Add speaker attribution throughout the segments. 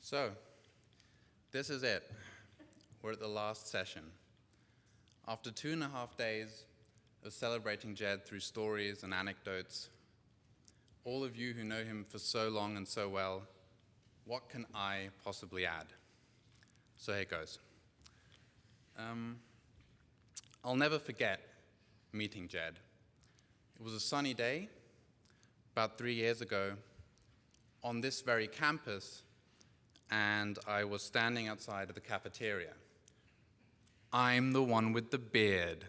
Speaker 1: So, this is it. We're at the last session. After 2.5 days of celebrating Jed through stories and anecdotes, all of you who know him for so long and so well, what can I possibly add? So here goes. I'll never forget meeting Jed. It was a sunny day, about 3 years ago, on this very campus, and I was standing outside of the cafeteria. "I'm the one with the beard,"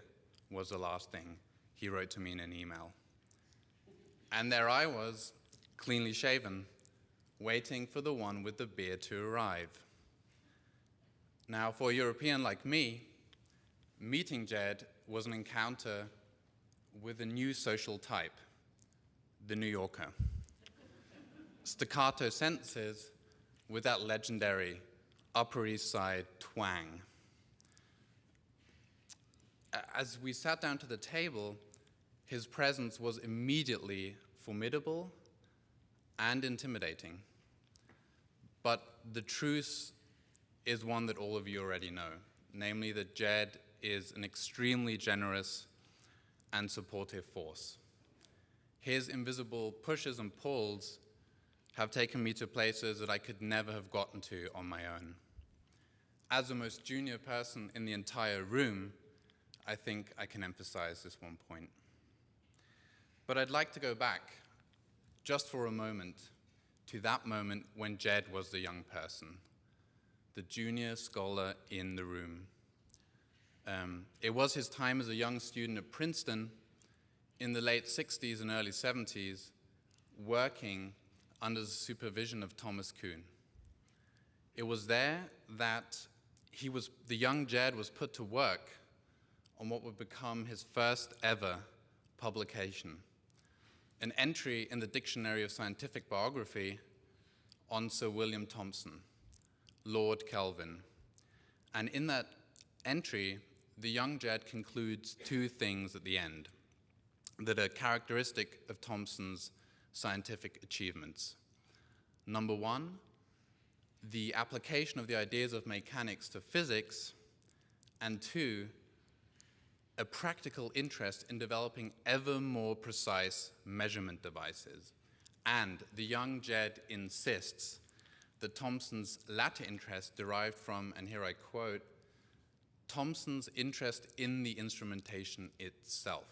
Speaker 1: was the last thing he wrote to me in an email. And there I was, cleanly shaven, waiting for the one with the beard to arrive. Now, for a European like me, meeting Jed was an encounter with a new social type, the New Yorker. Staccato sentences with that legendary Upper East Side twang. As we sat down to the table, his presence was immediately formidable and intimidating. But the truth is one that all of you already know, namely that Jed is an extremely generous and supportive force. His invisible pushes and pulls have taken me to places that I could never have gotten to on my own. As the most junior person in the entire room, I think I can emphasize this one point. But I'd like to go back, just for a moment, to that moment when Jed was the young person, the junior scholar in the room. It was his time as a young student at Princeton in the late 60s and early 70s, working under the supervision of Thomas Kuhn. It was there that the young Jed was put to work on what would become his first ever publication, an entry in the Dictionary of Scientific Biography on Sir William Thomson, Lord Kelvin. And in that entry, the young Jed concludes two things at the end that are characteristic of Thomson's scientific achievements. Number one, the application of the ideas of mechanics to physics, and two, a practical interest in developing ever more precise measurement devices. And the young Jed insists that Thomson's latter interest derived from, and here I quote, Thomson's interest in the instrumentation itself.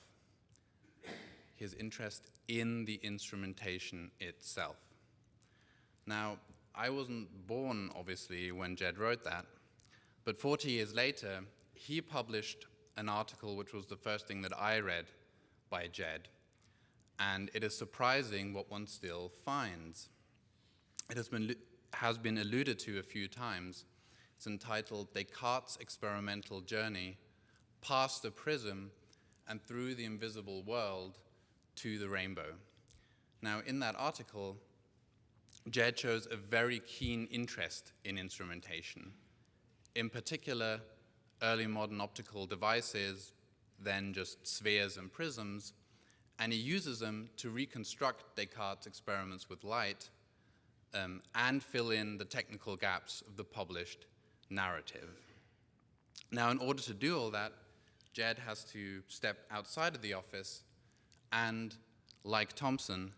Speaker 1: His interest in the instrumentation itself. Now, I wasn't born, obviously, when Jed wrote that, but 40 years later, he published an article which was the first thing that I read by Jed, and it is surprising what one still finds. It has been alluded to a few times. It's entitled Descartes' Experimental Journey Past the Prism and Through the Invisible World to the Rainbow. Now, in that article, Jed shows a very keen interest in instrumentation, in particular, early modern optical devices, then just spheres and prisms, and he uses them to reconstruct Descartes' experiments with light and fill in the technical gaps of the published narrative. Now, in order to do all that, Jed has to step outside of the office and, like Thomson,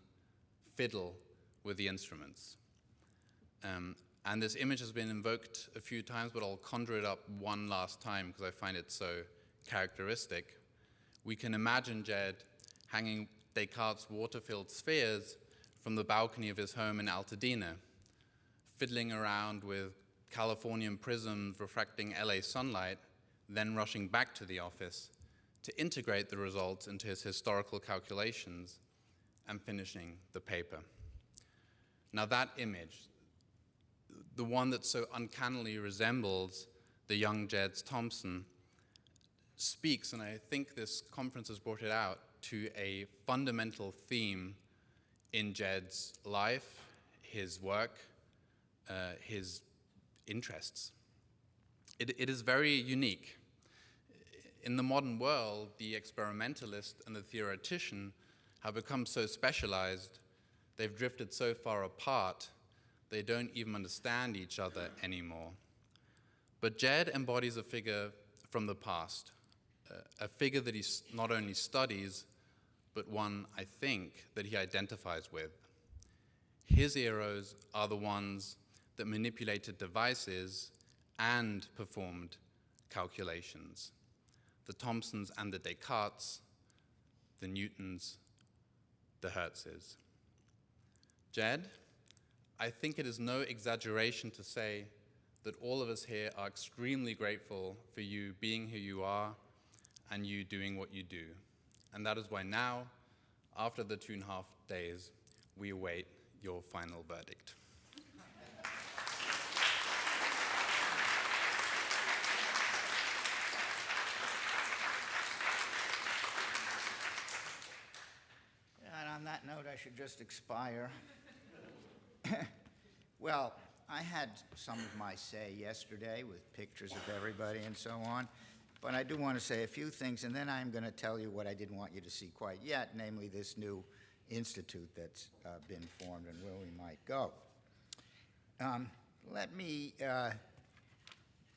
Speaker 1: fiddle with the instruments. And this image has been invoked a few times, but I'll conjure it up one last time because I find it so characteristic. We can imagine Jed hanging Descartes' water-filled spheres from the balcony of his home in Altadena, fiddling around with Californian prisms refracting LA sunlight, then rushing back to the office to integrate the results into his historical calculations and finishing the paper. Now that image, the one that so uncannily resembles the young Jed's Thomson, speaks, and I think this conference has brought it out, to a fundamental theme in Jed's life, his work, his interests. It is very unique. In the modern world, the experimentalist and the theoretician have become so specialized, they've drifted so far apart they don't even understand each other anymore. But Jed embodies a figure from the past, a figure that he not only studies, but one, I think, that he identifies with. His heroes are the ones that manipulated devices and performed calculations. The Thomsons and the Descartes, the Newtons, the Hertzes. Jed, I think it is no exaggeration to say that all of us here are extremely grateful for you being who you are and you doing what you do. And that is why now, after the 2.5 days, we await your final verdict.
Speaker 2: And on that note, I should just expire. Well, I had some of my say yesterday with pictures of everybody and so on, but I do want to say a few things, and then I'm going to tell you what I didn't want you to see quite yet, namely this new institute that's been formed and where we might go. Let me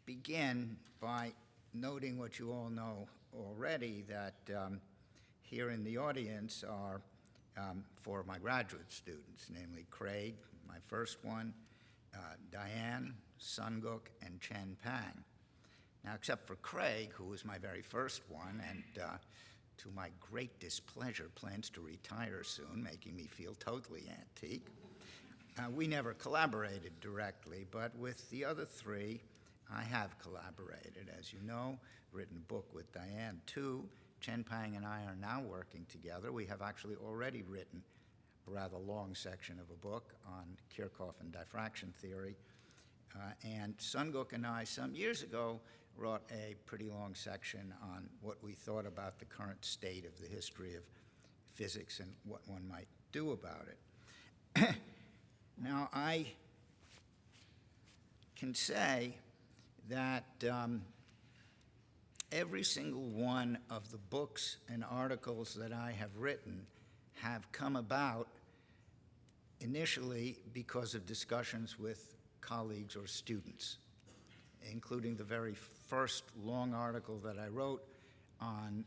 Speaker 2: begin by noting what you all know already, that here in the audience are 4 of my graduate students, namely Craig, my first one, Diane, Sunguk, and Chen Pang. Now, except for Craig, who was my very first one, and to my great displeasure, plans to retire soon, making me feel totally antique. We never collaborated directly, but with the other 3, I have collaborated. As you know, written a book with Diane, too. Chen Pang and I are now working together. We have actually already written a rather long section of a book on Kirchhoff and diffraction theory. And Sunguk and I, some years ago, wrote a pretty long section on what we thought about the current state of the history of physics and what one might do about it. Now, I can say that every single one of the books and articles that I have written have come about initially because of discussions with colleagues or students, including the very first long article that I wrote on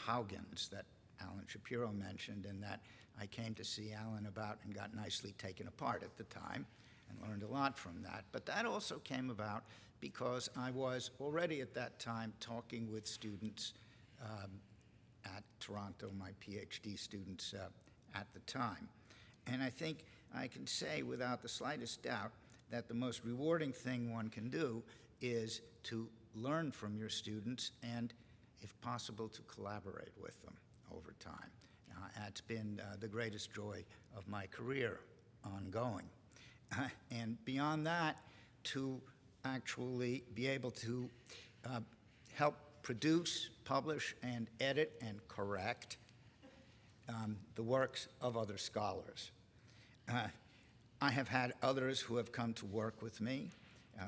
Speaker 2: Huygens that Alan Shapiro mentioned, and that I came to see Alan about and got nicely taken apart at the time and learned a lot from that. But that also came about because I was already at that time talking with students at Toronto, my PhD students at the time. And I think I can say without the slightest doubt that the most rewarding thing one can do is to learn from your students and, if possible, to collaborate with them over time. It's been the greatest joy of my career ongoing. And beyond that, to actually be able to help produce, publish, and edit and correct the works of other scholars. I have had others who have come to work with me,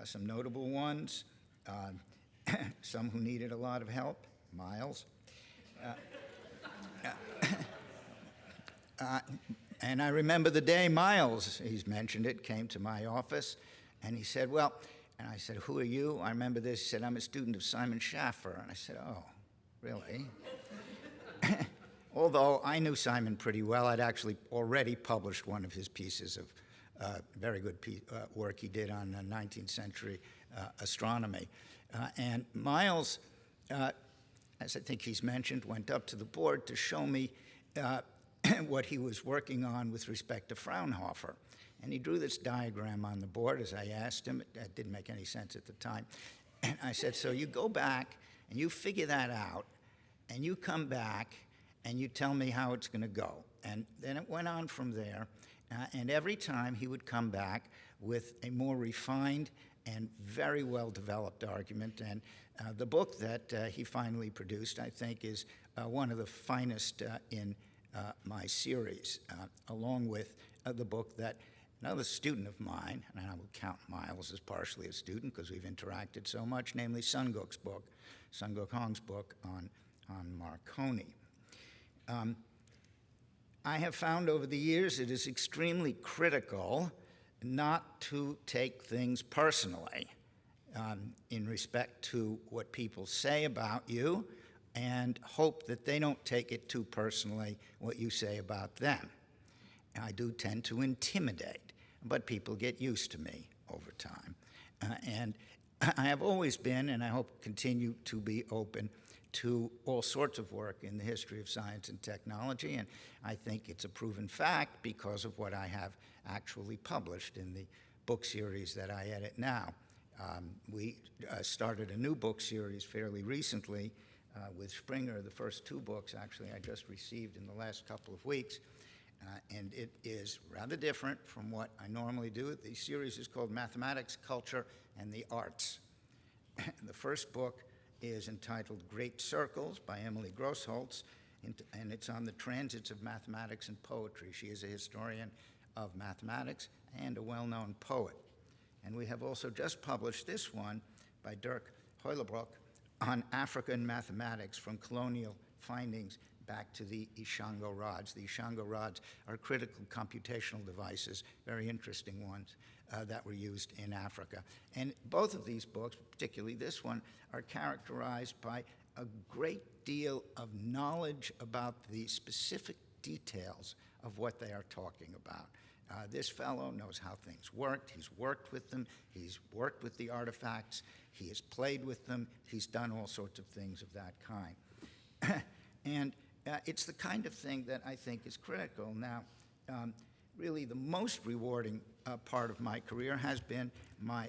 Speaker 2: some notable ones, some who needed a lot of help, Miles. And I remember the day Miles, he's mentioned it, came to my office, and he said, well, and I said, who are you? I remember this. He said, I'm a student of Simon Schaffer. And I said, oh, really? Although I knew Simon pretty well, I'd actually already published one of his pieces of very good work he did on 19th century astronomy. And Miles, as I think he's mentioned, went up to the board to show me what he was working on with respect to Fraunhofer. And he drew this diagram on the board as I asked him. It didn't make any sense at the time. And I said, so you go back and you figure that out, and you come back and you tell me how it's going to go. And then it went on from there. And every time he would come back with a more refined and very well-developed argument. And the book that he finally produced, I think, is one of the finest in my series, along with the book that another student of mine, and I will count Miles as partially a student because we've interacted so much, namely Sunguk's book, Sunguk Hong's book on Marconi. I have found over the years it is extremely critical not to take things personally in respect to what people say about you, and hope that they don't take it too personally what you say about them. I do tend to intimidate, but people get used to me over time. And I have always been, and I hope continue to be, open to all sorts of work in the history of science and technology, and I think it's a proven fact because of what I have actually published in the book series that I edit now. We started a new book series fairly recently with Springer. The first two books, actually, I just received in the last couple of weeks, and it is rather different from what I normally do. The series is called Mathematics, Culture, and the Arts. The first book is entitled Great Circles by Emily Grossholtz, and it's on the transits of mathematics and poetry. She is a historian of mathematics and a well-known poet. And we have also just published this one by Dirk Hoylebroek on African mathematics from colonial findings back to the Ishango rods. The Ishango rods are critical computational devices, very interesting ones, that were used in Africa. And both of these books, particularly this one, are characterized by a great deal of knowledge about the specific details of what they are talking about. This fellow knows how things worked. He's worked with them. He's worked with the artifacts. He has played with them. He's done all sorts of things of that kind. And it's the kind of thing that I think is critical. Now, really the most rewarding part of my career has been my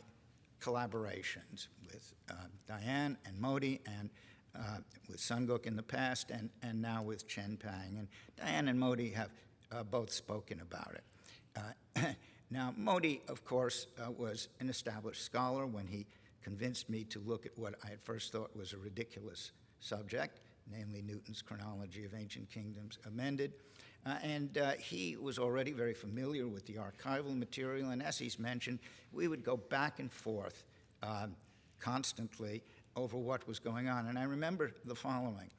Speaker 2: collaborations with Diane and Modi, and with Sunguk in the past, and now with Chen Pang. And Diane and Modi have both spoken about it. Now, Modi, of course, was an established scholar when he convinced me to look at what I at first thought was a ridiculous subject, namely Newton's Chronology of Ancient Kingdoms Amended. And he was already very familiar with the archival material, and as he's mentioned, we would go back and forth constantly over what was going on. And I remember the following.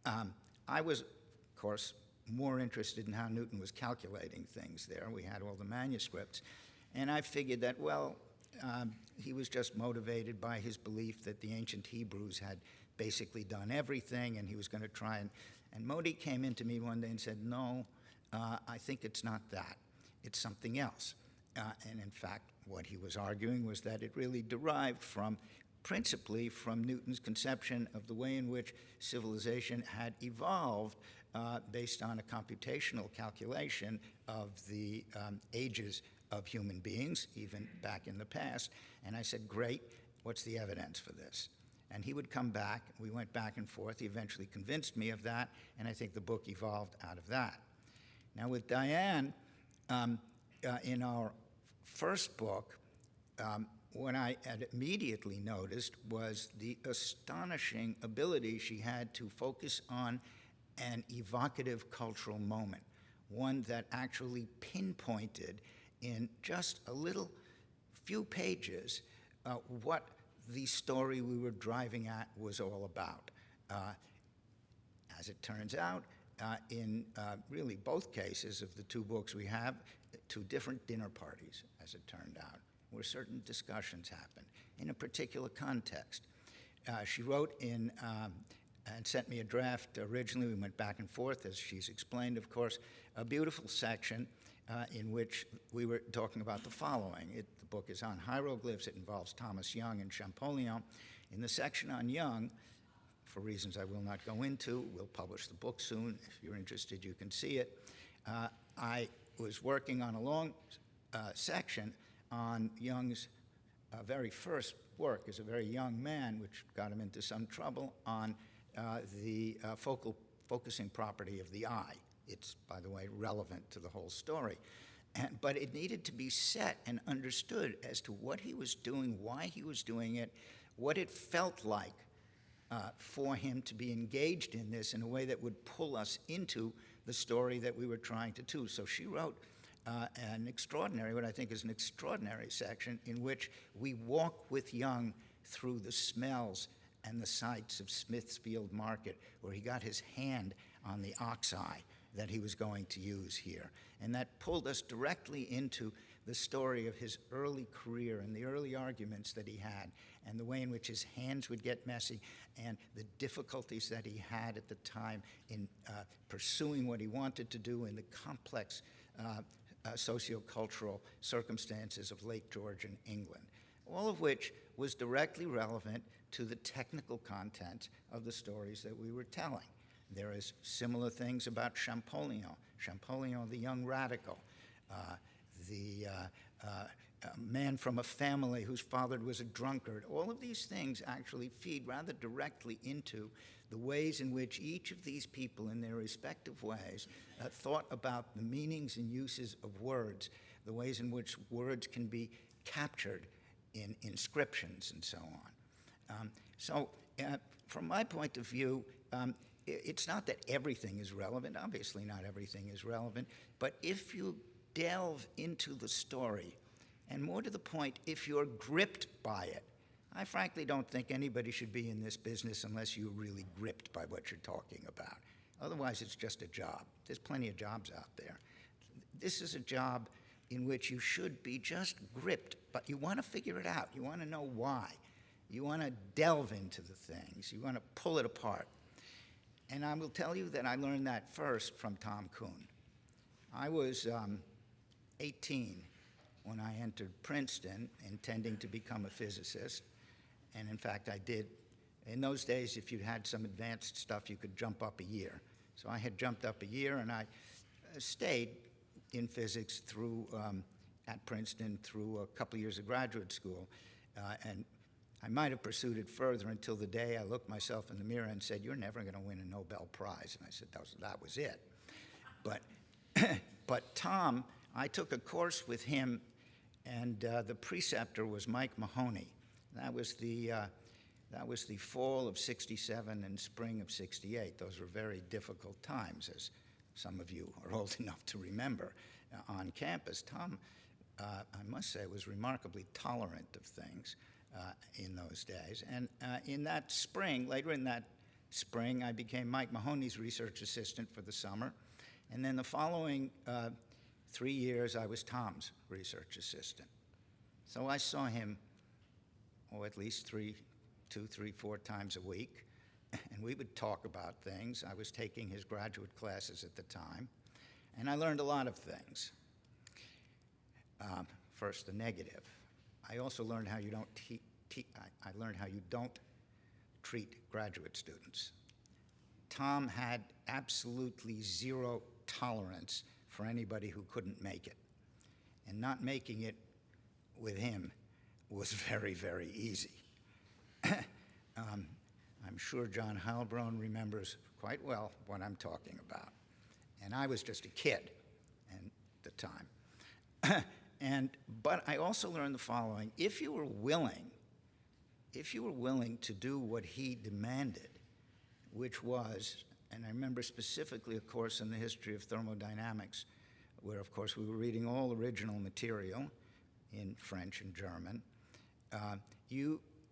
Speaker 2: I was, of course, more interested in how Newton was calculating things there. We had all the manuscripts. And I figured that, well, he was just motivated by his belief that the ancient Hebrews had basically done everything, and he was going to try and Modi came into me one day and said, no, I think it's not that. It's something else. And in fact, what he was arguing was that it really derived principally from Newton's conception of the way in which civilization had evolved based on a computational calculation of the ages of human beings, even back in the past. And I said, great, what's the evidence for this? And he would come back, we went back and forth. He eventually convinced me of that, and I think the book evolved out of that. Now with Diane, in our first book, what I had immediately noticed was the astonishing ability she had to focus on an evocative cultural moment, one that actually pinpointed in just a little few pages what the story we were driving at was all about. As it turns out, in really both cases of the two books we have, two different dinner parties, as it turned out, where certain discussions happened in a particular context. She wrote in and sent me a draft originally. We went back and forth, as she's explained, of course, a beautiful section in which we were talking about the following. The book is on hieroglyphs. It involves Thomas Young and Champollion. In the section on Young, for reasons I will not go into, we'll publish the book soon. If you're interested, you can see it. I was working on a long section on Young's very first work as a very young man, which got him into some trouble, on the focusing property of the eye. It's, by the way, relevant to the whole story. But it needed to be set and understood as to what he was doing, why he was doing it, what it felt like for him to be engaged in this in a way that would pull us into the story that we were trying to do. So she wrote an extraordinary, what I think is an extraordinary section in which we walk with Young through the smells and the sights of Smithfield Market, where he got his hand on the ox eye that he was going to use here. And that pulled us directly into the story of his early career and the early arguments that he had, and the way in which his hands would get messy, and the difficulties that he had at the time in pursuing what he wanted to do in the complex sociocultural circumstances of late Georgian England, all of which was directly relevant to the technical content of the stories that we were telling. There is similar things about Champollion, the young radical, the man from a family whose father was a drunkard. All of these things actually feed rather directly into the ways in which each of these people, in their respective ways, thought about the meanings and uses of words, the ways in which words can be captured in inscriptions and so on. From my point of view, it's not that everything is relevant. Obviously not everything is relevant. But if you delve into the story, and more to the point, if you're gripped by it, I frankly don't think anybody should be in this business unless you're really gripped by what you're talking about. Otherwise, it's just a job. There's plenty of jobs out there. This is a job in which you should be just gripped, but you want to figure it out. You want to know why. You want to delve into the things. You want to pull it apart. And I will tell you that I learned that first from Tom Kuhn. I was 18 when I entered Princeton, intending to become a physicist. And in fact, I did. In those days, if you had some advanced stuff, you could jump up a year. So I had jumped up a year, and I stayed in physics through, at Princeton, through a couple years of graduate school. And I might have pursued it further until the day I looked myself in the mirror and said, "You're never going to win a Nobel Prize." And I said, that was it. But Tom, I took a course with him, and the preceptor was Mike Mahoney. That was the fall of '67 and spring of '68. Those were very difficult times, as some of you are old enough to remember, on campus. Tom, I must say, was remarkably tolerant of things in those days. And in that spring, later in that spring, I became Mike Mahoney's research assistant for the summer. And then the following 3 years, I was Tom's research assistant. So I saw him, at least 2, 3, 4 times a week, and we would talk about things. I was taking his graduate classes at the time, and I learned a lot of things. First, the negative. I also learned how you don't I learned how you don't treat graduate students. Tom had absolutely zero tolerance for anybody who couldn't make it. And not making it with him was very, very easy. I'm sure John Heilbronn remembers quite well what I'm talking about. And I was just a kid at the time. But I also learned the following: if you were willing to do what he demanded, which was, and I remember specifically a course in the history of thermodynamics, where, of course, we were reading all original material in French and German.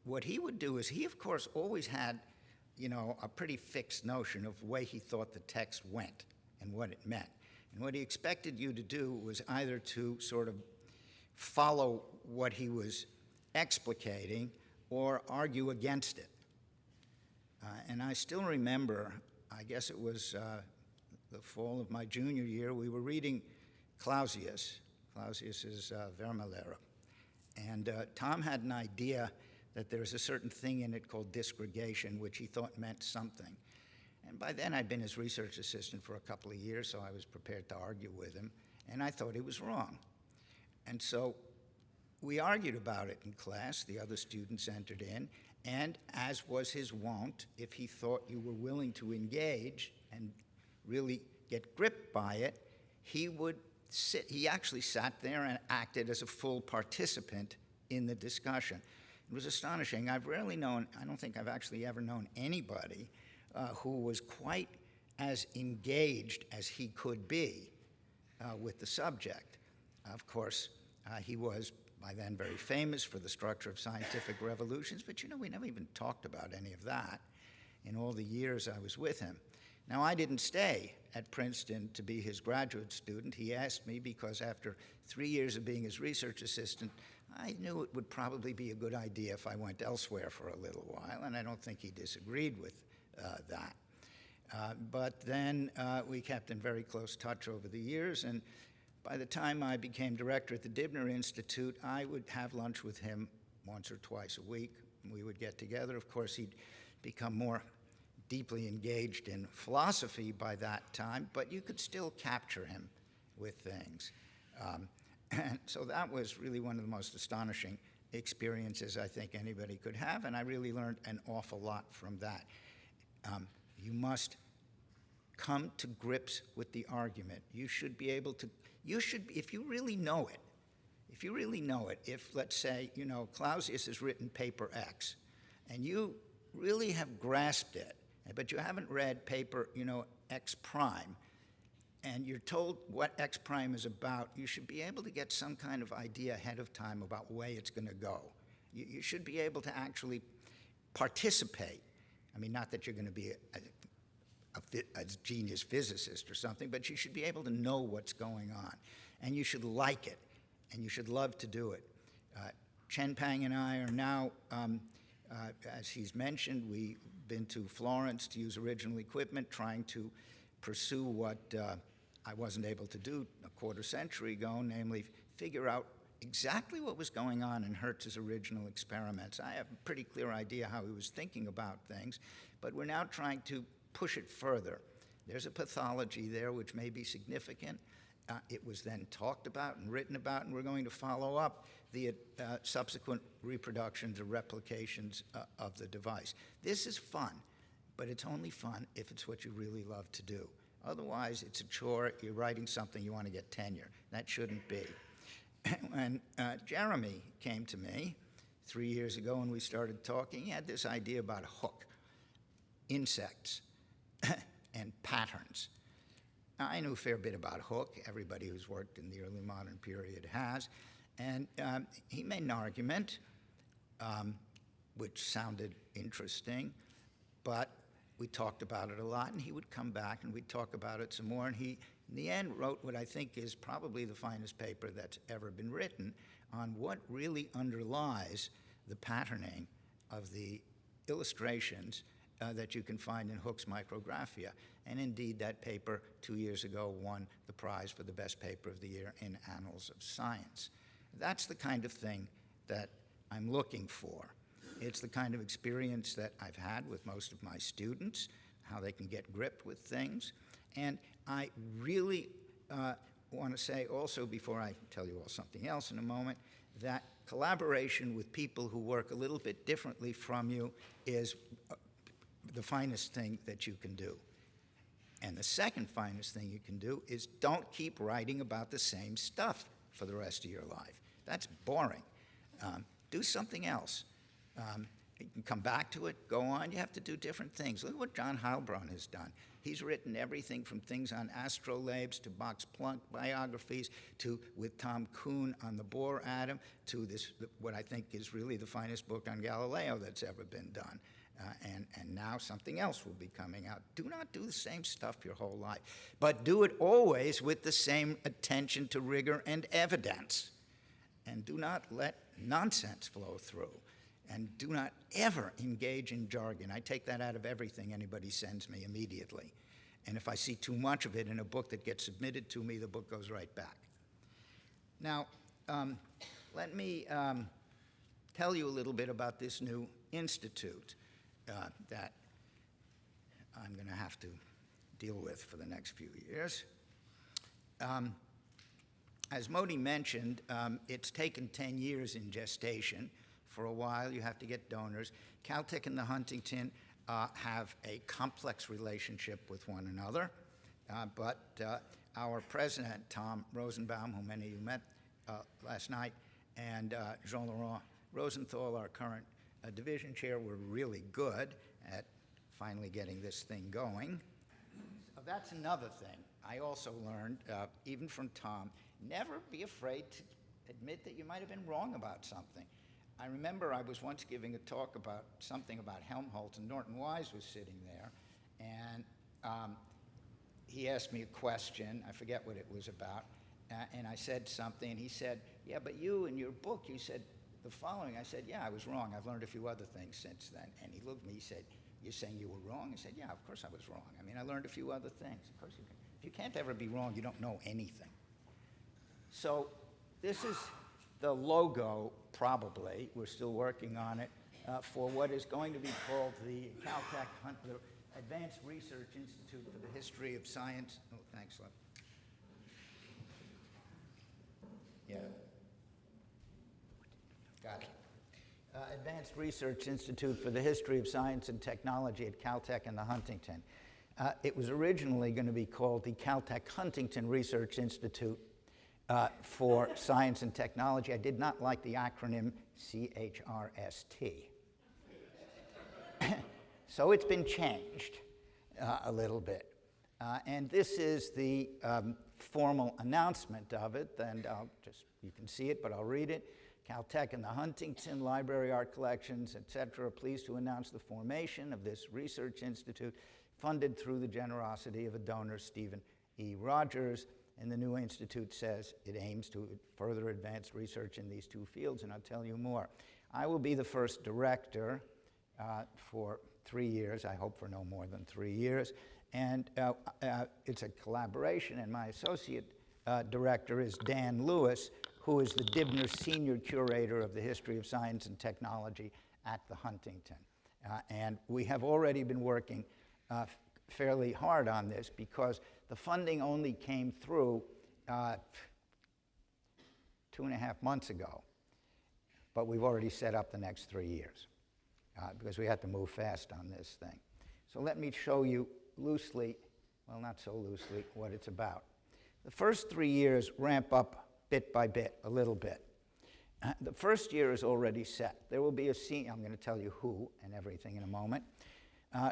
Speaker 2: What he would do is he, of course, always had, a pretty fixed notion of the way he thought the text went and what it meant. And what he expected you to do was either to sort of follow what he was explicating or argue against it. And I still remember, I guess it was the fall of my junior year, we were reading Clausius. Clausius is Vermalera. And Tom had an idea that there's a certain thing in it called disgregation, which he thought meant something. And by then I'd been his research assistant for a couple of years, so I was prepared to argue with him, and I thought he was wrong. And so we argued about it in class. The other students entered in, and as was his wont, if he thought you were willing to engage and really get gripped by it, he would sit. He actually sat there and acted as a full participant in the discussion. It was astonishing. I don't think I've actually ever known anybody who was quite as engaged as he could be with the subject. Of course, he was by then very famous for the structure of scientific revolutions, but we never even talked about any of that in all the years I was with him. Now, I didn't stay at Princeton to be his graduate student. He asked me because after 3 years of being his research assistant, I knew it would probably be a good idea if I went elsewhere for a little while, and I don't think he disagreed with that. But then we kept in very close touch over the years, and by the time I became director at the Dibner Institute, I would have lunch with him once or twice a week. We would get together. Of course, he'd become more deeply engaged in philosophy by that time, but you could still capture him with things. And so that was really one of the most astonishing experiences I think anybody could have, and I really learned an awful lot from that. You must come to grips with the argument. You should be able to, if you really know it, if let's say, Clausius has written paper X, and you really have grasped it, but you haven't read paper, X prime, and you're told what X prime is about, you should be able to get some kind of idea ahead of time about the way it's going to go. You should be able to actually participate. I mean, not that you're going to be a genius physicist or something, but you should be able to know what's going on, and you should like it, and you should love to do it. Chen Pang and I are now, as he's mentioned, we've been to Florence to use original equipment, trying to pursue what I wasn't able to do a quarter century ago, namely figure out exactly what was going on in Hertz's original experiments. I have a pretty clear idea how he was thinking about things, but we're now trying to push it further. There's a pathology there which may be significant. It was then talked about and written about, and we're going to follow up the subsequent reproductions or replications of the device. This is fun, but it's only fun if it's what you really love to do. Otherwise, it's a chore. You're writing something, you want to get tenure. That shouldn't be. When Jeremy came to me 3 years ago and we started talking, he had this idea about a hook, insects, and patterns. Now, I knew a fair bit about Hooke. Everybody who's worked in the early modern period has. And he made an argument which sounded interesting, but we talked about it a lot, and he would come back and we'd talk about it some more, and he, in the end, wrote what I think is probably the finest paper that's ever been written on what really underlies the patterning of the illustrations that you can find in Hooke's Micrographia. And indeed, that paper 2 years ago won the prize for the best paper of the year in Annals of Science. That's the kind of thing that I'm looking for. It's the kind of experience that I've had with most of my students, how they can get gripped with things. And I really want to say also, before I tell you all something else in a moment, that collaboration with people who work a little bit differently from you is the finest thing that you can do. And the second finest thing you can do is don't keep writing about the same stuff for the rest of your life. That's boring. Do something else. You can come back to it, go on. You have to do different things. Look at what John Heilbronn has done. He's written everything from things on astrolabes to Max Planck biographies to, with Tom Kuhn on the Bohr atom, to this, what I think is really the finest book on Galileo that's ever been done. And now something else will be coming out. Do not do the same stuff your whole life, but do it always with the same attention to rigor and evidence. And do not let nonsense flow through. And do not ever engage in jargon. I take that out of everything anybody sends me immediately. And if I see too much of it in a book that gets submitted to me, the book goes right back. Now, let me tell you a little bit about this new institute that I'm going to have to deal with for the next few years. As Modi mentioned, it's taken 10 years in gestation. For a while, you have to get donors. Caltech and the Huntington have a complex relationship with one another, but our president, Tom Rosenbaum, who many of you met last night, and Jean-Laurent Rosenthal, our current division chair, were really good at finally getting this thing going. So that's another thing. I also learned, even from Tom, never be afraid to admit that you might have been wrong about something. I remember I was once giving a talk about something about Helmholtz, and Norton Wise was sitting there, and he asked me a question. I forget what it was about. And I said something, and he said, yeah, but you, in your book, you said the following. I said, yeah, I was wrong. I've learned a few other things since then. And he looked at me, he said, you're saying you were wrong? I said, yeah, of course I was wrong. I mean, I learned a few other things. Of course you can. If you can't ever be wrong, you don't know anything. So this is the logo, probably, we're still working on it, for what is going to be called the Caltech Advanced Research Institute for the History of Science. Oh, thanks, love. Yeah. Got it. Advanced Research Institute for the History of Science and Technology at Caltech and the Huntington. It was originally going to be called the Caltech Huntington Research Institute for Science and Technology. I did not like the acronym CHRST. So it's been changed a little bit. And this is the formal announcement of it, and you can see it, but I'll read it. Caltech and the Huntington Library Art Collections, etc., are pleased to announce the formation of this research institute funded through the generosity of a donor, Stephen E. Rogers. And the new institute says it aims to further advance research in these two fields, and I'll tell you more. I will be the first director for 3 years, I hope for no more than 3 years, and it's a collaboration, and my associate director is Dan Lewis, who is the Dibner Senior Curator of the History of Science and Technology at the Huntington. And we have already been working fairly hard on this because the funding only came through 2.5 months ago, but we've already set up the next 3 years because we had to move fast on this thing. So let me show you loosely, well, not so loosely, what it's about. The first 3 years ramp up bit by bit, a little bit. The first year is already set. There will be a senior, I'm going to tell you who and everything in a moment.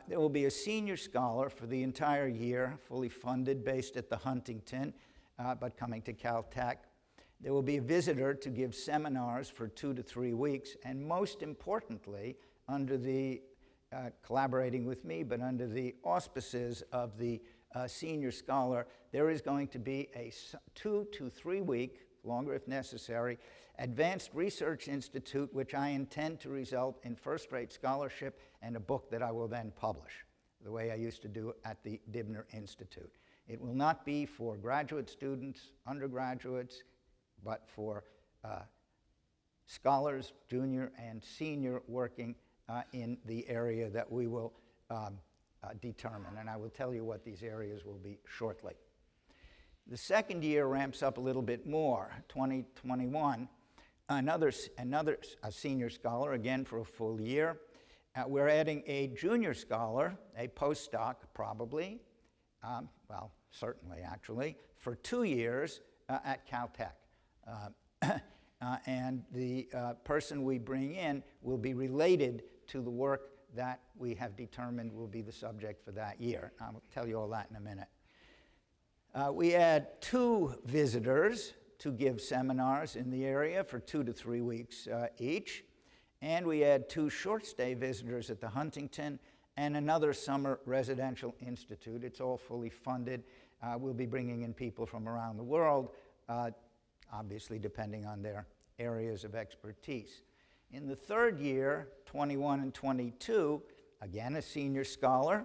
Speaker 2: There will be a senior scholar for the entire year, fully funded, based at the Huntington, but coming to Caltech. There will be a visitor to give seminars for 2 to 3 weeks, and most importantly, under the, collaborating with me, but under the auspices of the senior scholar, there is going to be a 2 to 3 week, longer if necessary, advanced research institute, which I intend to result in first-rate scholarship and a book that I will then publish, the way I used to do at the Dibner Institute. It will not be for graduate students, undergraduates, but for scholars, junior and senior, working in the area that we will determine, and I will tell you what these areas will be shortly. The second year ramps up a little bit more, 2021, another senior scholar, again for a full year. We're adding a junior scholar, a postdoc probably, well, certainly actually, for 2 years at Caltech. And the person we bring in will be related to the work that we have determined will be the subject for that year. I'll tell you all that in a minute. We add 2 visitors to give seminars in the area for 2 to 3 weeks each. And we add 2 short-stay visitors at the Huntington and another summer residential institute. It's all fully funded. We'll be bringing in people from around the world, obviously depending on their areas of expertise. In the third year, 21 and 22, again a senior scholar,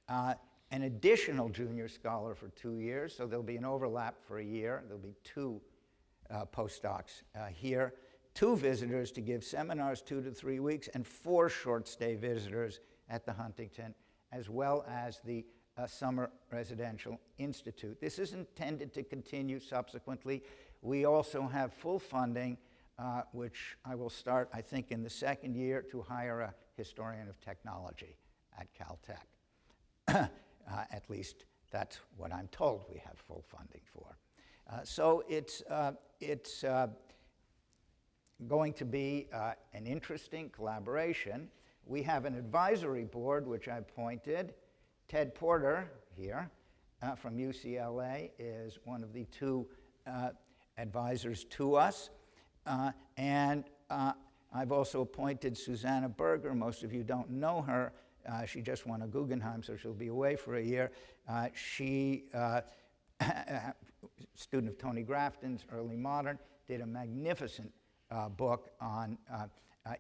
Speaker 2: an additional junior scholar for 2 years, so there'll be an overlap for a year. There'll be 2 postdocs here, 2 visitors to give seminars 2 to 3 weeks, and 4 short-stay visitors at the Huntington, as well as the Summer Residential Institute. This is intended to continue subsequently. We also have full funding, which I will start, I think, in the second year to hire a historian of technology at Caltech. At least that's what I'm told we have full funding for. So it's going to be an interesting collaboration. We have an advisory board, which I appointed. Ted Porter here from UCLA is one of the 2 advisors to us. And I've also appointed Susanna Berger. Most of you don't know her. She just won a Guggenheim, so she'll be away for a year. She, student of Tony Grafton's Early Modern, did a magnificent book on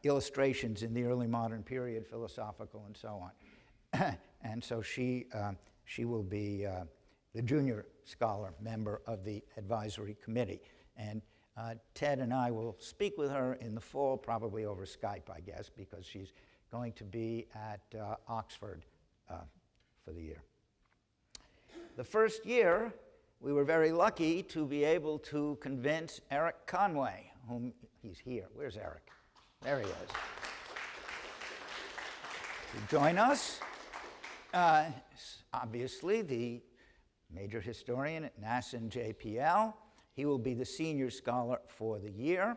Speaker 2: illustrations in the early modern period, philosophical and so on. And so she will be the junior scholar member of the advisory committee. And Ted and I will speak with her in the fall, probably over Skype, I guess, because she's going to be at Oxford for the year. The first year, we were very lucky to be able to convince Eric Conway, whom he's here. Where's Eric? There he is. To join us. Obviously, the major historian at NASA and JPL. He will be the senior scholar for the year,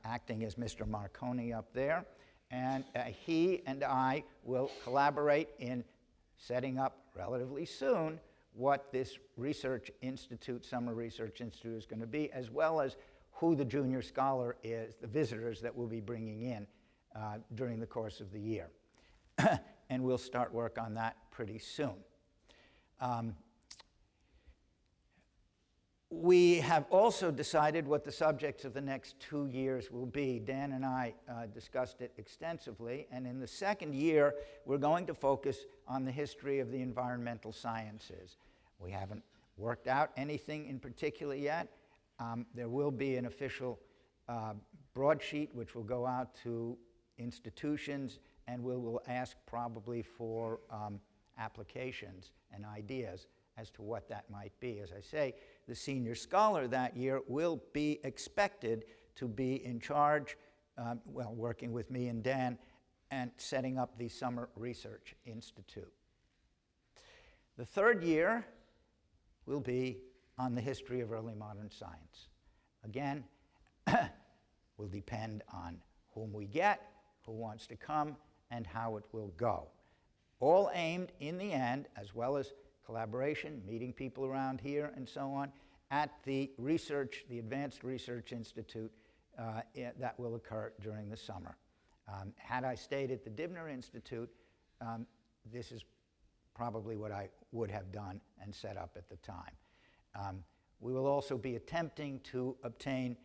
Speaker 2: acting as Mr. Marconi up there. And he and I will collaborate in setting up relatively soon what this research institute, summer research institute, is going to be, as well as who the junior scholar is, the visitors that we'll be bringing in during the course of the year. And we'll start work on that pretty soon. We have also decided what the subjects of the next 2 years will be. Dan and I discussed it extensively, and in the second year, we're going to focus on the history of the environmental sciences. We haven't worked out anything in particular yet. There will be an official broadsheet which will go out to institutions, and we will ask probably for applications and ideas as to what that might be. As I say, the senior scholar that year will be expected to be in charge, working with me and Dan, and setting up the Summer Research Institute. The third year will be on the history of early modern science. Again, will depend on whom we get, who wants to come, and how it will go. All aimed in the end, as well as collaboration, meeting people around here and so on, at the research, the Advanced Research Institute that will occur during the summer. Had I stayed at the Dibner Institute, this is probably what I would have done and set up at the time. We will also be attempting to obtain,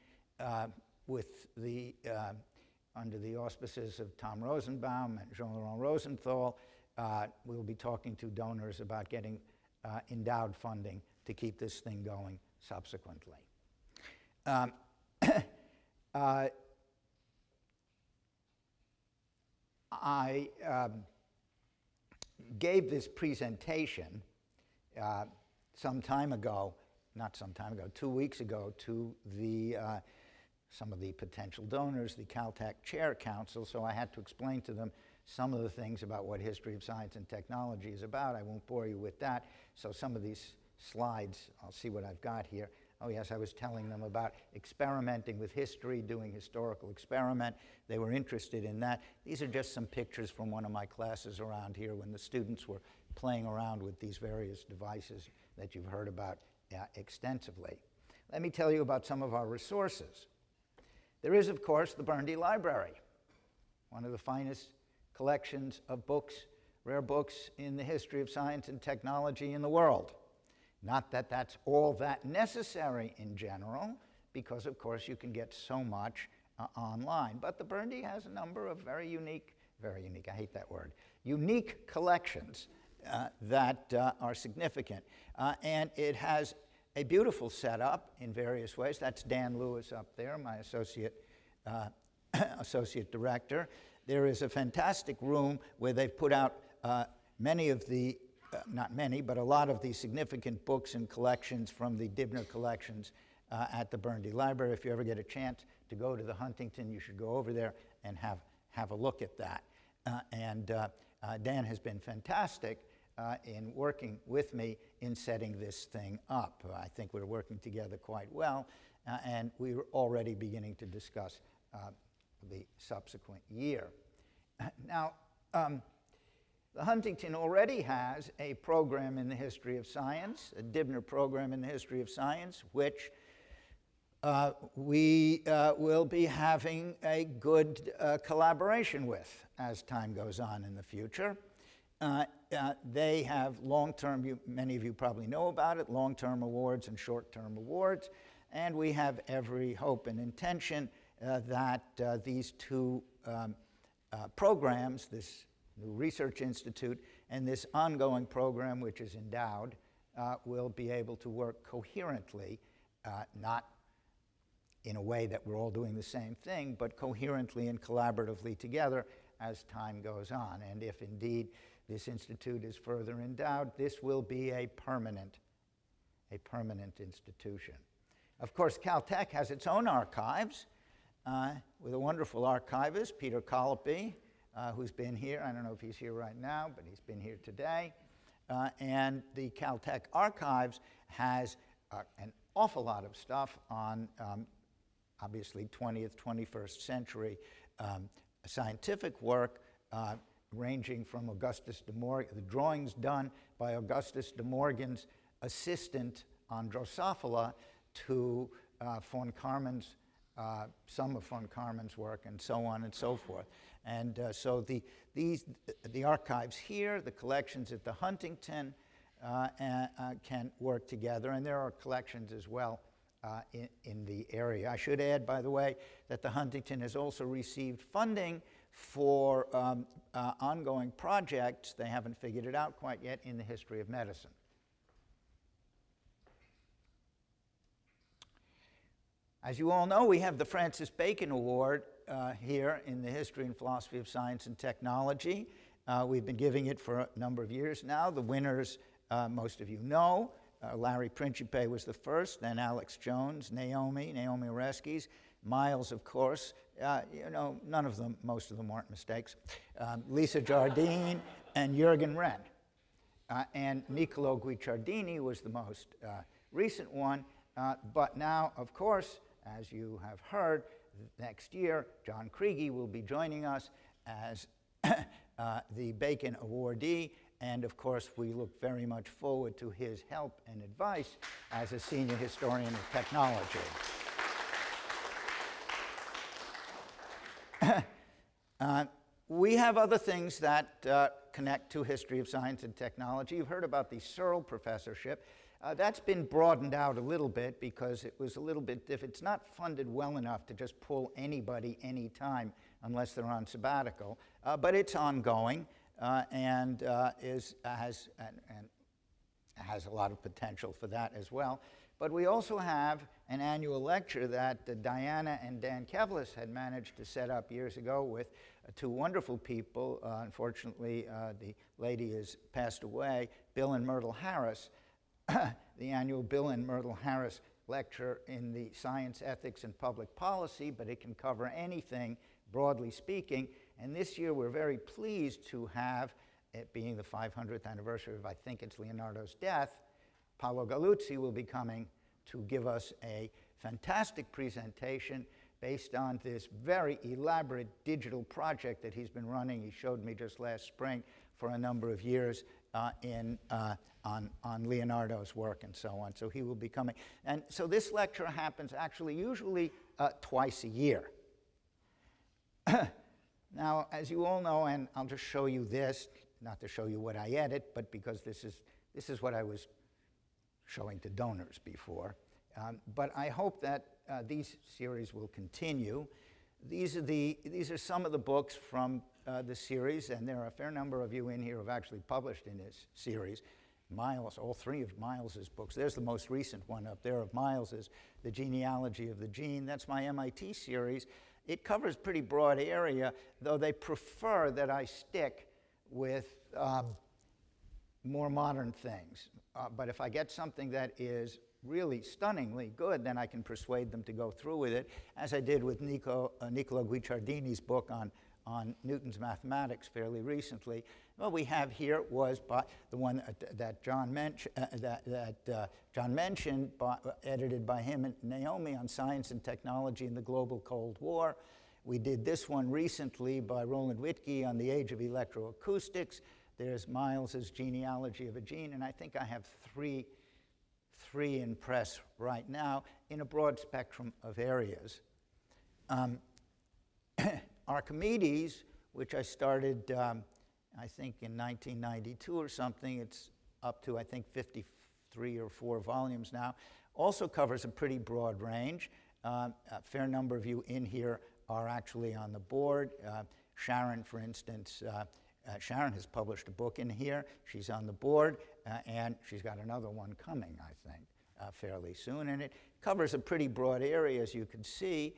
Speaker 2: with the, under the auspices of Tom Rosenbaum and Jean-Laurent Rosenthal, we will be talking to donors about getting endowed funding to keep this thing going subsequently. I gave this presentation some time ago, not some time ago, 2 weeks ago, to the some of the potential donors, the Caltech Chair Council, so I had to explain to them some of the things about what history of science and technology is about. I won't bore you with that. So some of these slides, I'll see what I've got here. Oh yes, I was telling them about experimenting with history, doing historical experiment. They were interested in that. These are just some pictures from one of my classes around here when the students were playing around with these various devices that you've heard about extensively. Let me tell you about some of our resources. There is, of course, the Burndy Library, one of the finest collections of books, rare books in the history of science and technology in the world. Not that that's all that necessary in general, because of course you can get so much online. But the Burndy has a number of very unique, I hate that word, unique collections that are significant. And it has a beautiful setup in various ways. That's Dan Lewis up there, my associate director. There is a fantastic room where they've put out many of the, not many, but a lot of the significant books and collections from the Dibner collections at the Burndy Library. If you ever get a chance to go to the Huntington, you should go over there and have a look at that. Dan has been fantastic in working with me in setting this thing up. I think we're working together quite well, and we were already beginning to discuss the subsequent year. Now, the Huntington already has a program in the history of science, a Dibner program in the history of science, which we will be having a good collaboration with as time goes on in the future. They have long-term, many of you probably know about it, long-term awards and short-term awards. And we have every hope and intention that these two programs, this new research institute and this ongoing program which is endowed, will be able to work coherently, not in a way that we're all doing the same thing, but coherently and collaboratively together as time goes on. And if indeed this institute is further endowed, this will be a permanent institution. Of course, Caltech has its own archives with a wonderful archivist, Peter Colopy, who's been here. I don't know if he's here right now, but he's been here today. And the Caltech Archives has an awful lot of stuff on, obviously, 20th, 21st century scientific work, ranging from Augustus de Morgan, the drawings done by Augustus de Morgan's assistant on Drosophila, to von Karman's, some of von Karman's work, and so on and so forth. And so the archives here, the collections at the Huntington can work together, and there are collections as well in the area. I should add, by the way, that the Huntington has also received funding for ongoing projects, they haven't figured it out quite yet, in the history of medicine. As you all know, we have the Francis Bacon Award here in the History and Philosophy of Science and Technology. We've been giving it for a number of years now. The winners, most of you know. Larry Principe was the first, then Alex Jones, Naomi Oreskes, Miles, of course. You know, none of them, most of them weren't mistakes. Lisa Jardine and Jürgen Wren. And Niccolo Guicciardini was the most recent one. But now, of course, as you have heard, next year, John Kriege will be joining us as the Bacon awardee. And of course, we look very much forward to his help and advice as a senior historian of technology. We have other things that connect to history of science and technology. You've heard about the Searle Professorship. That's been broadened out a little bit because it was a little bit different. It's not funded well enough to just pull anybody anytime unless they're on sabbatical, but it's ongoing and has a lot of potential for that as well. But we also have an annual lecture that Diana and Dan Kevlis had managed to set up years ago with two wonderful people. Unfortunately, the lady has passed away, Bill and Myrtle Harris. The annual Bill and Myrtle Harris lecture in the Science, Ethics, and Public Policy, but it can cover anything, broadly speaking. And this year we're very pleased to have, it being the 500th anniversary of, I think it's Leonardo's death, Paolo Gallucci will be coming to give us a fantastic presentation based on this very elaborate digital project that he's been running. He showed me just last spring for a number of years on Leonardo's work and so on. So he will be coming. And so this lecture happens actually usually twice a year. Now, as you all know, and I'll just show you this, not to show you what I edit, but because this is what I was showing to donors before. But I hope that these series will continue. These are some of the books from the series, and there are a fair number of you in here who have actually published in this series. Miles, all three of Miles's books. There's the most recent one up there of Miles's, The Genealogy of the Gene. That's my MIT series. It covers a pretty broad area, though they prefer that I stick with more modern things. But if I get something that is really stunningly good, then I can persuade them to go through with it, as I did with Niccolo Guicciardini's book on Newton's mathematics fairly recently. What we have here was the one that John mentioned, edited by him and Naomi, on science and technology in the global Cold War. We did this one recently by Roland Wittke on the age of electroacoustics. There's Miles's Genealogy of a Gene, and I think I have three in press right now in a broad spectrum of areas. Archimedes, which I started I think in 1992 or something. It's up to, I think, 53 or 4 volumes now. Also covers a pretty broad range. A fair number of you in here are actually on the board. Sharon, for instance, Sharon has published a book in here. She's on the board, and she's got another one coming, I think, fairly soon. And it covers a pretty broad area, as you can see.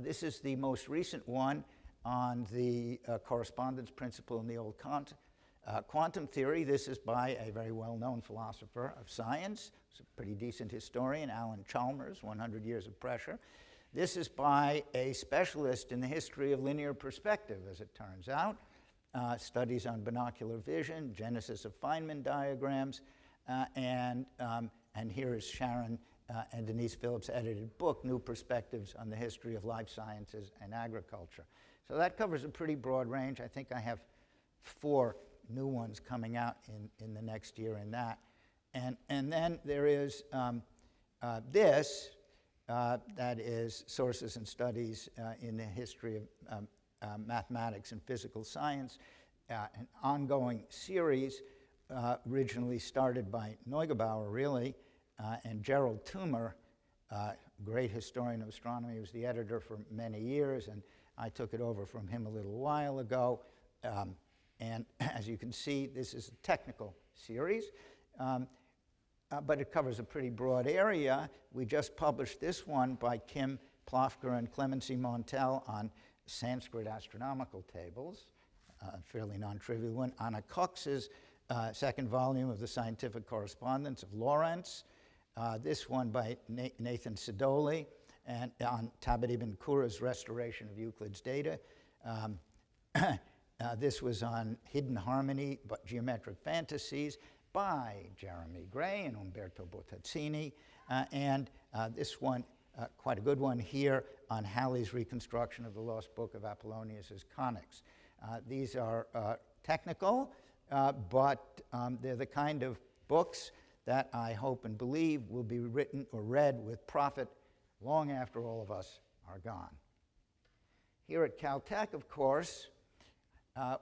Speaker 2: This is the most recent one on the correspondence principle in the old quantum theory. This is by a very well-known philosopher of science. He's a pretty decent historian, Alan Chalmers, 100 Years of Pressure. This is by a specialist in the history of linear perspective, as it turns out. Studies on binocular vision, genesis of Feynman diagrams, and here is Sharon and Denise Phillips' edited book, New Perspectives on the History of Life Sciences and Agriculture. So that covers a pretty broad range. I think I have 4 new ones coming out in the next year in that. And then there is this, that is Sources and Studies in the History of Mathematics and Physical Science, an ongoing series originally started by Neugebauer, really, and Gerald Toomer, great historian of astronomy, was the editor for many years, and I took it over from him a little while ago. And as you can see, this is a technical series, but it covers a pretty broad area. We just published this one by Kim Plofker and Clemency Montel on Sanskrit astronomical tables, a fairly non-trivial one. Anna Cox's second volume of the Scientific Correspondence of Lawrence. This one by Nathan Sidoli, and on Tabit ibn Qura's restoration of Euclid's data. This was on Hidden Harmony, but Geometric Fantasies by Jeremy Gray and Umberto Bottazzini. And this one, quite a good one here, on Halley's reconstruction of the lost book of Apollonius's Conics. These are technical, but they're the kind of books that I hope and believe will be written or read with profit long after all of us are gone. Here at Caltech, of course,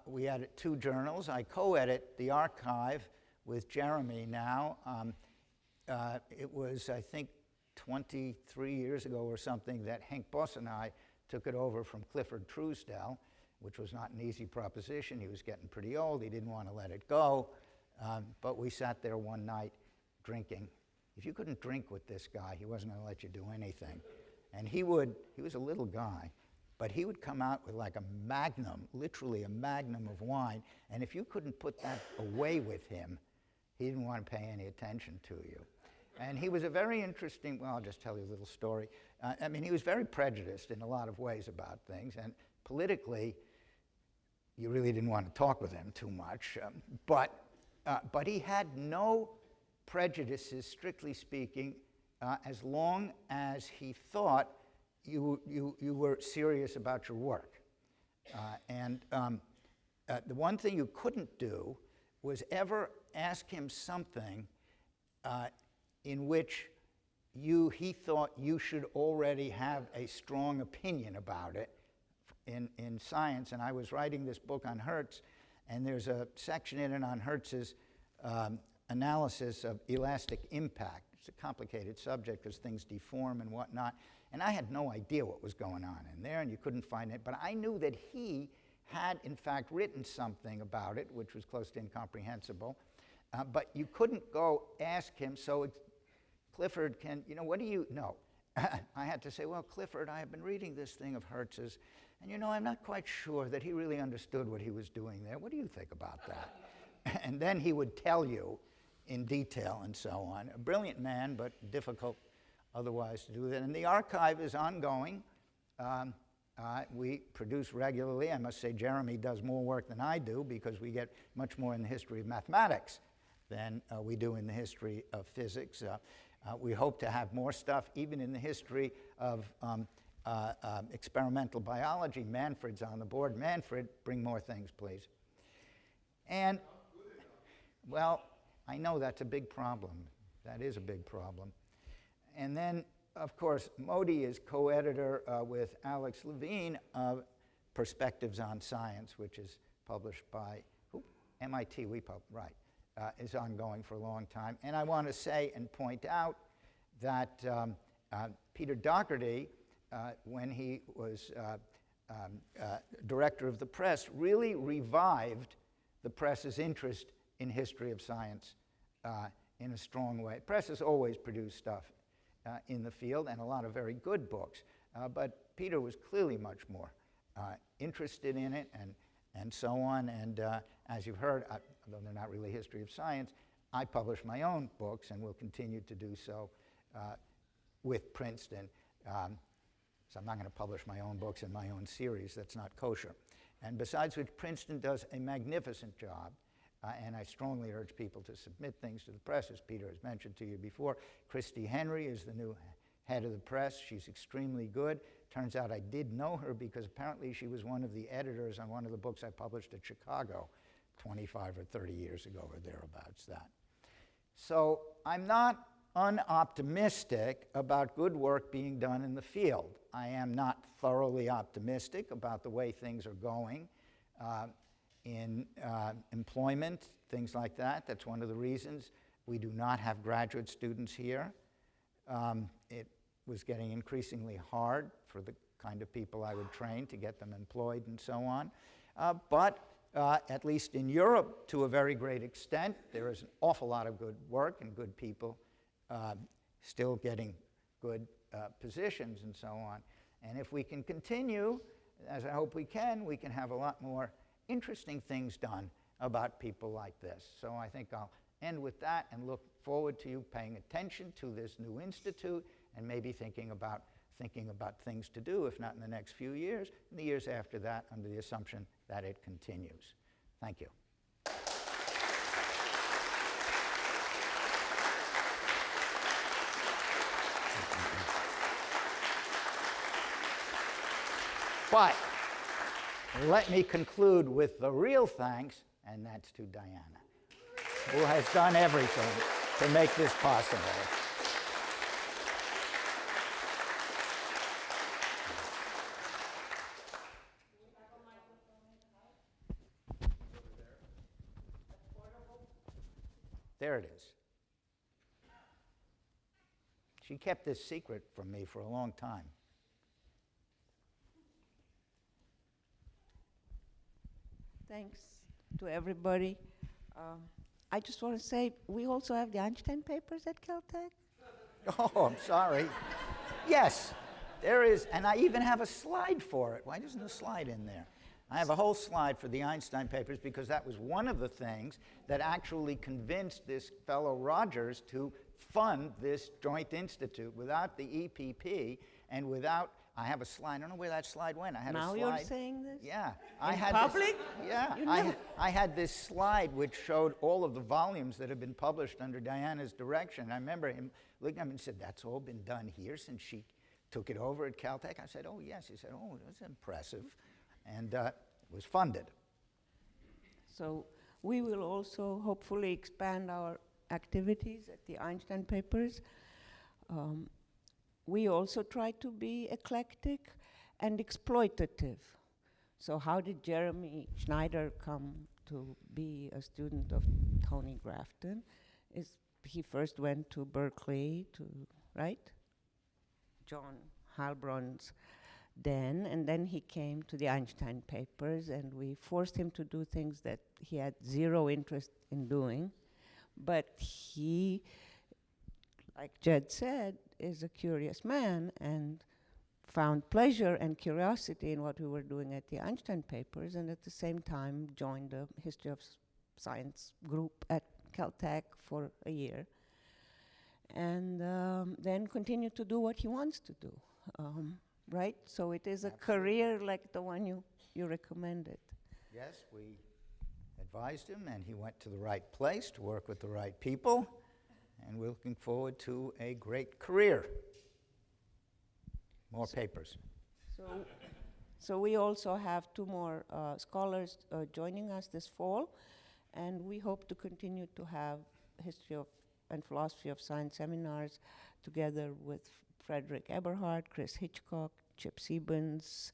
Speaker 2: we edit 2 journals. I co-edit the archive with Jeremy now. It was, I think, 23 years ago or something that Henk Boss and I took it over from Clifford Truesdell, which was not an easy proposition. He was getting pretty old. He didn't want to let it go. But we sat there one night drinking. If you couldn't drink with this guy, he wasn't going to let you do anything. And he was a little guy, but he would come out with like a magnum, literally a magnum of wine. And if you couldn't put that away with him, he didn't want to pay any attention to you. And he was a very interesting, well, I'll just tell you a little story. I mean, he was very prejudiced in a lot of ways about things. And politically, you really didn't want to talk with him too much. But he had no prejudices, strictly speaking, as long as he thought you were serious about your work. The one thing you couldn't do was ever ask him something in which he thought you should already have a strong opinion about it in science. And I was writing this book on Hertz, and there's a section in it on Hertz's analysis of elastic impact. It's a complicated subject because things deform and whatnot. And I had no idea what was going on in there, and you couldn't find it. But I knew that he had, in fact, written something about it, which was close to incomprehensible. But you couldn't go ask him, so Clifford, what do you know? I had to say, well, Clifford, I have been reading this thing of Hertz's, and I'm not quite sure that he really understood what he was doing there. What do you think about that? And then he would tell you in detail and so on. A brilliant man, but difficult otherwise to do that. And the archive is ongoing. We produce regularly. I must say Jeremy does more work than I do because we get much more in the history of mathematics than we do in the history of physics. We hope to have more stuff even in the history of experimental biology. Manfred's on the board. Manfred, bring more things, please. And, well, I know that's a big problem. That is a big problem. And then, of course, Modi is co-editor with Alex Levine of Perspectives on Science, which is published by, MIT, right, is ongoing for a long time. And I want to say and point out that Peter Doherty, when he was director of the press, really revived the press's interest in history of science in a strong way. Press has always produced stuff in the field and a lot of very good books, but Peter was clearly much more interested in it and so on. And as you've heard, though they're not really history of science, I publish my own books and will continue to do so with Princeton. So I'm not going to publish my own books in my own series. That's not kosher. And besides which, Princeton does a magnificent job. And I strongly urge people to submit things to the press, as Peter has mentioned to you before. Christy Henry is the new head of the press. She's extremely good. Turns out I did know her because apparently she was one of the editors on one of the books I published at Chicago 25 or 30 years ago or thereabouts that. So I'm not unoptimistic about good work being done in the field. I am not thoroughly optimistic about the way things are going in employment, things like that. That's one of the reasons we do not have graduate students here. It was getting increasingly hard for the kind of people I would train to get them employed and so on. But at least in Europe, to a very great extent, there is an awful lot of good work and good people still getting good positions and so on. And if we can continue, as I hope we can have a lot more interesting things done about people like this. So I think I'll end with that and look forward to you paying attention to this new institute and maybe thinking about things to do, if not in the next few years, in the years after that, under the assumption that it continues. Thank you. But let me conclude with the real thanks, and that's to Diana, who has done everything to make this possible. There it is. She kept this secret from me for a long time.
Speaker 3: Thanks to everybody. I just want to say, we also have the Einstein papers at Caltech.
Speaker 2: Oh, I'm sorry. Yes, there is, and I even have a slide for it. Why isn't the slide in there? I have a whole slide for the Einstein papers because that was one of the things that actually convinced this fellow Rogers to fund this joint institute. Without the EPP and without, I have a slide, I don't know where that slide went. I had
Speaker 3: now
Speaker 2: a slide.
Speaker 3: You're saying this?
Speaker 2: Yeah.
Speaker 3: In public?
Speaker 2: I had this slide which showed all of the volumes that have been published under Diana's direction. I remember him looking at me and said, that's all been done here since she took it over at Caltech? I said, oh, yes. He said, oh, that's impressive. And it was funded.
Speaker 3: So we will also hopefully expand our activities at the Einstein papers. We also try to be eclectic and exploitative. So how did Jeremy Schneider come to be a student of Tony Grafton? He first went to Berkeley, right? John Heilbronn's den, and then he came to the Einstein papers, and we forced him to do things that he had zero interest in doing. But he, like Jed said, is a curious man and found pleasure and curiosity in what we were doing at the Einstein papers, and at the same time joined the History of Science group at Caltech for a year, and then continued to do what he wants to do, right? So it is a career like the one you recommended.
Speaker 2: Yes, we advised him, and he went to the right place to work with the right people, and we're looking forward to a great career. More papers.
Speaker 3: So we also have 2 more scholars joining us this fall, and we hope to continue to have history of and philosophy of science seminars together with Frederick Eberhard, Chris Hitchcock, Chip Siebens,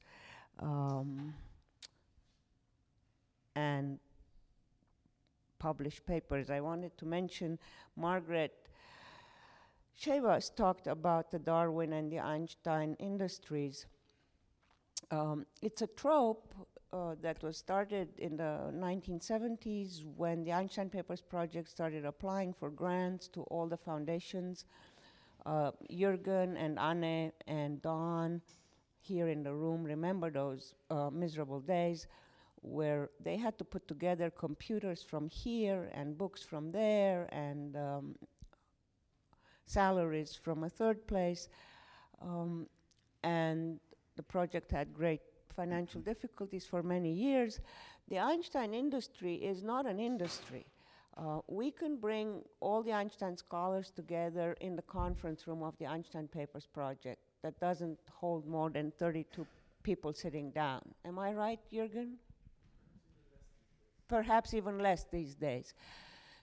Speaker 3: and published papers. I wanted to mention Margaret Shavas talked about the Darwin and the Einstein industries. It's a trope that was started in the 1970s when the Einstein Papers Project started applying for grants to all the foundations. Jürgen and Anne and Don here in the room remember those miserable days where they had to put together computers from here and books from there and salaries from a third place. And the project had great financial difficulties for many years. The Einstein industry is not an industry. We can bring all the Einstein scholars together in the conference room of the Einstein Papers Project that doesn't hold more than 32 people sitting down. Am I right, Jürgen? Perhaps even less these days.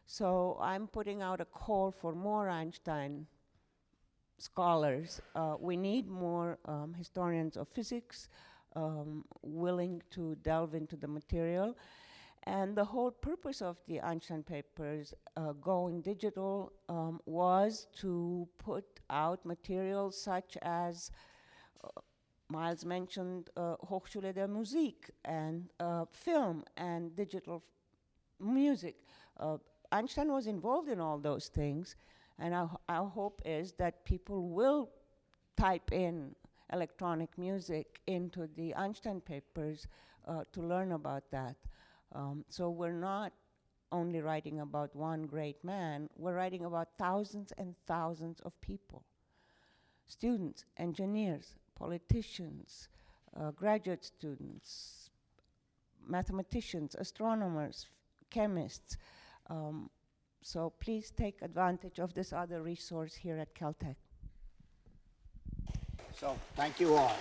Speaker 3: So I'm putting out a call for more Einstein scholars. We need more historians of physics willing to delve into the material. And the whole purpose of the Einstein Papers going digital was to put out materials such as Miles mentioned Hochschule der Musik and film and digital music. Einstein was involved in all those things, and our hope is that people will type in electronic music into the Einstein Papers to learn about that. So we're not only writing about one great man, we're writing about thousands and thousands of people. Students, engineers, politicians, graduate students, mathematicians, astronomers, chemists. So please take advantage of this other resource here at Caltech.
Speaker 2: So thank you all.